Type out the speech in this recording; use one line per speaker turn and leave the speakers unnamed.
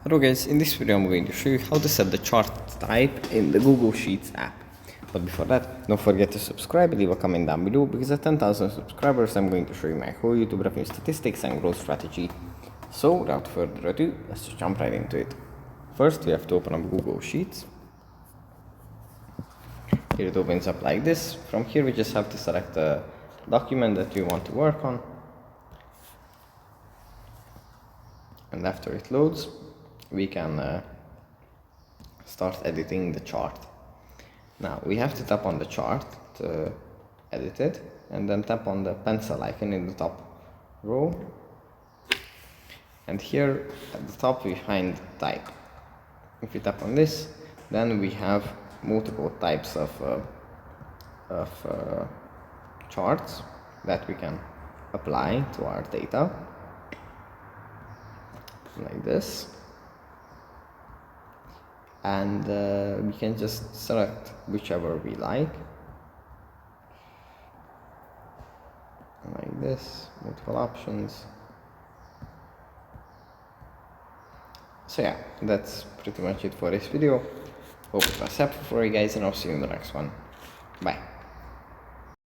Hello guys, in this video I'm going to show you how to set the chart type in the Google Sheets app. But before that, don't forget to subscribe, leave a comment down below, because at 10,000 subscribers I'm going to show you my whole YouTube revenue statistics and growth strategy. So without further ado, let's just jump right into it. First we have to open up Google Sheets. Here it opens up like this. From here we just have to select the document that we want to work on. And after it loads, we can start editing the chart. Now we have to tap on the chart to edit it, and then tap on the pencil icon in the top row, and here at the top we find type. If we tap on this, then we have multiple types of charts that we can apply to our data, like this. And we can just select whichever we like, like this, multiple options. So yeah, that's pretty much it for this video. Hope it was helpful for you guys, and I'll see you in the next one. Bye.